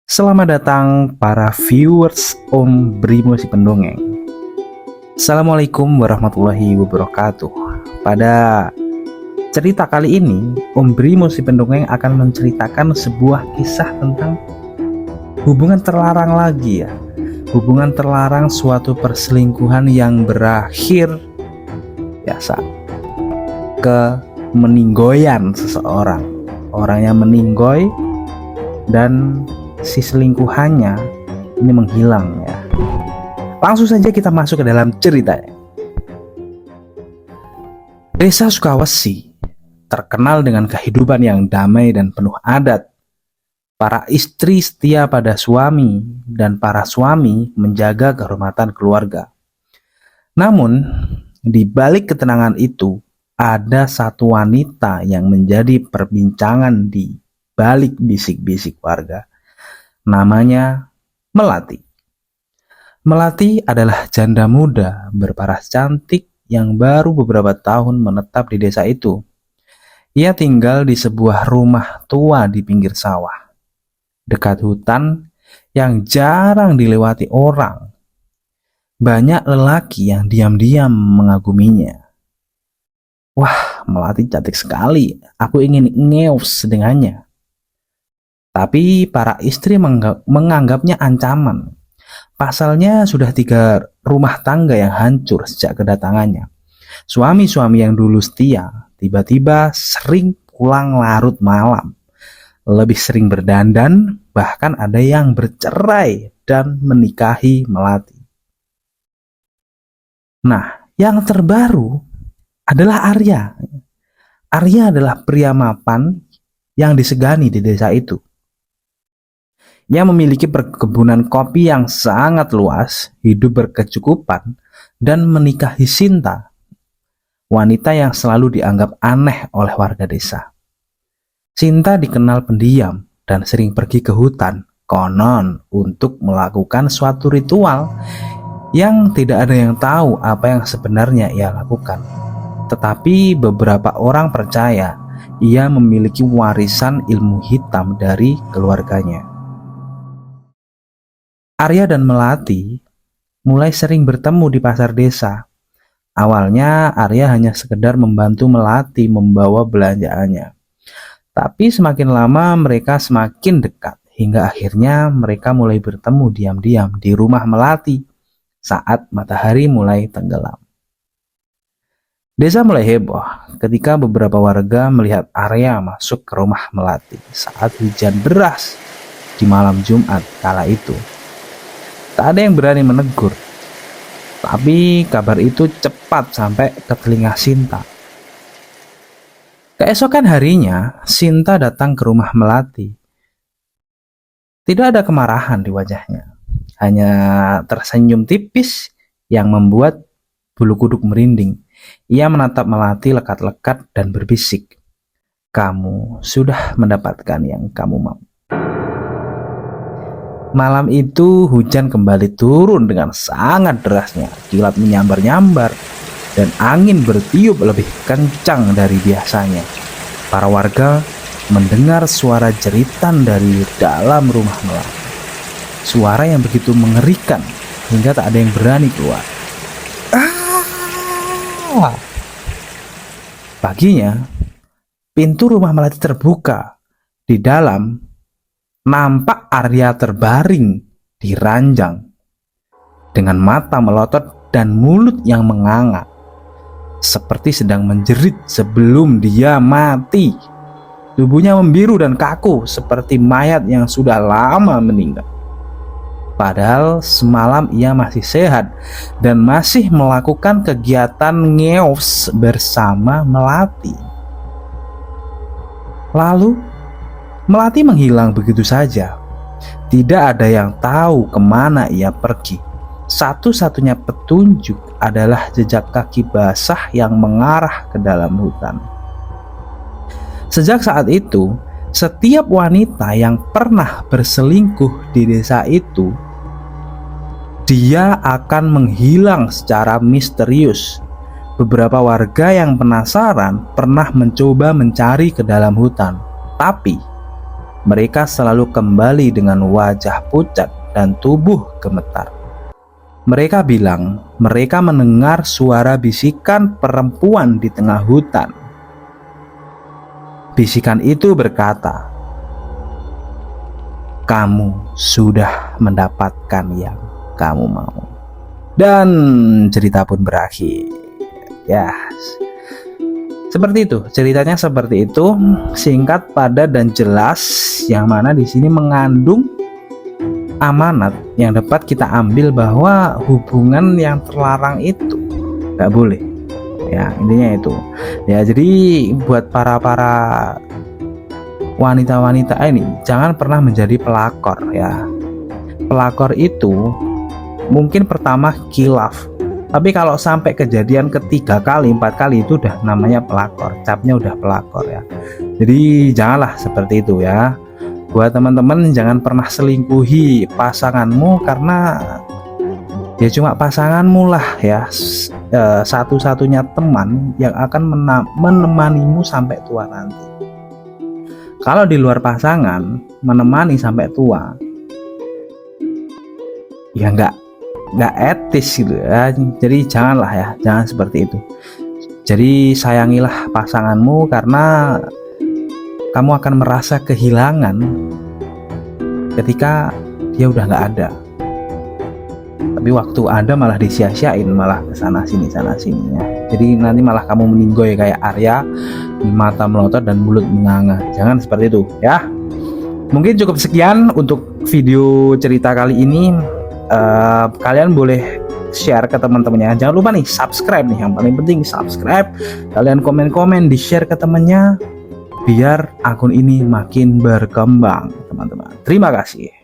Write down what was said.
Selamat datang para viewers Om Brimo si Pendongeng. Assalamualaikum warahmatullahi wabarakatuh. Pada cerita kali ini, Om Brimo si Pendongeng akan menceritakan sebuah kisah tentang hubungan terlarang lagi ya. Hubungan terlarang suatu perselingkuhan yang berakhir biasa ke meninggoyan seseorang. Orangnya meninggoy dan si selingkuhannya ini menghilang ya. Langsung saja kita masuk ke dalam ceritanya. Desa Sukawesi terkenal dengan kehidupan yang damai dan penuh adat. Para istri setia pada suami dan para suami menjaga kehormatan keluarga. Namun, di balik ketenangan itu ada satu wanita yang menjadi perbincangan di balik bisik-bisik warga. Namanya Melati. Melati adalah janda muda berparas cantik yang baru beberapa tahun menetap di desa itu. Ia tinggal di sebuah rumah tua di pinggir sawah, dekat hutan yang jarang dilewati orang. Banyak lelaki yang diam-diam mengaguminya. Wah, Melati cantik sekali. Aku ingin ngeus dengannya. Tapi para istri menganggapnya ancaman. Pasalnya sudah 3 rumah tangga yang hancur sejak kedatangannya. Suami-suami yang dulu setia tiba-tiba sering pulang larut malam. Lebih sering berdandan, bahkan ada yang bercerai dan menikahi Melati. Nah, yang terbaru adalah Arya. Arya adalah pria mapan yang disegani di desa itu. Ia memiliki perkebunan kopi yang sangat luas, hidup berkecukupan, dan menikahi Sinta, wanita yang selalu dianggap aneh oleh warga desa. Sinta dikenal pendiam dan sering pergi ke hutan, konon untuk melakukan suatu ritual yang tidak ada yang tahu apa yang sebenarnya ia lakukan. Tetapi beberapa orang percaya ia memiliki warisan ilmu hitam dari keluarganya. Arya dan Melati mulai sering bertemu di pasar desa. Awalnya Arya hanya sekedar membantu Melati membawa belanjaannya. Tapi semakin lama mereka semakin dekat, hingga akhirnya mereka mulai bertemu diam-diam di rumah Melati saat matahari mulai tenggelam. Desa mulai heboh ketika beberapa warga melihat Arya masuk ke rumah Melati saat hujan deras di malam Jumat kala itu. Tak ada yang berani menegur, tapi kabar itu cepat sampai ke telinga Sinta. Keesokan harinya, Sinta datang ke rumah Melati. Tidak ada kemarahan di wajahnya, hanya tersenyum tipis yang membuat bulu kuduk merinding. Ia menatap Melati lekat-lekat dan berbisik, "Kamu sudah mendapatkan yang kamu mau." Malam itu hujan kembali turun dengan sangat derasnya. Kilat menyambar-nyambar dan angin bertiup lebih kencang dari biasanya. Para warga mendengar suara jeritan dari dalam rumah Melati. Suara yang begitu mengerikan hingga tak ada yang berani keluar. Paginya, pintu rumah Melati terbuka. Di dalam nampak Arya terbaring di ranjang dengan mata melotot dan mulut yang menganga, seperti sedang menjerit sebelum dia mati. Tubuhnya membiru dan kaku seperti mayat yang sudah lama meninggal. Padahal semalam ia masih sehat dan masih melakukan kegiatan ngeos bersama Melati. Lalu Melati menghilang begitu saja. Tidak ada yang tahu kemana ia pergi. Satu-satunya petunjuk adalah jejak kaki basah yang mengarah ke dalam hutan. Sejak saat itu, setiap wanita yang pernah berselingkuh di desa itu, dia akan menghilang secara misterius. Beberapa warga yang penasaran pernah mencoba mencari ke dalam hutan, tapi mereka selalu kembali dengan wajah pucat dan tubuh gemetar. Mereka bilang mereka mendengar suara bisikan perempuan di tengah hutan. Bisikan itu berkata, "Kamu sudah mendapatkan yang kamu mau." Dan cerita pun berakhir. Ya, seperti itu, ceritanya seperti itu, singkat, padat, dan jelas, yang mana di sini mengandung amanat yang dapat kita ambil bahwa hubungan yang terlarang itu nggak boleh. Ya, intinya itu. Ya, jadi buat para wanita-wanita ini jangan pernah menjadi pelakor ya. Pelakor itu mungkin pertama khilaf, tapi kalau sampai kejadian ketiga kali, 4 kali itu udah namanya pelakor, capnya udah pelakor ya. Jadi janganlah seperti itu ya. Buat teman-teman, jangan pernah selingkuhi pasanganmu, karena ya cuma pasanganmu lah ya, satu-satunya teman yang akan menemanimu sampai tua nanti. Kalau di luar pasangan menemani sampai tua, ya nggak etis gitu ya. Jadi janganlah ya, jangan seperti itu. Jadi sayangilah pasanganmu, karena kamu akan merasa kehilangan ketika dia udah nggak ada. Tapi waktu ada malah disia-siain, malah kesana sini sana sini ya. Jadi nanti malah kamu meninggoy kayak Arya, mata melotot dan mulut menganga. Jangan seperti itu ya. Mungkin cukup sekian untuk video cerita kali ini. Kalian boleh share ke teman-temannya. Jangan lupa nih subscribe nih, yang paling penting subscribe. Kalian komen-komen, di share ke temannya, biar akun ini makin berkembang teman-teman. Terima kasih.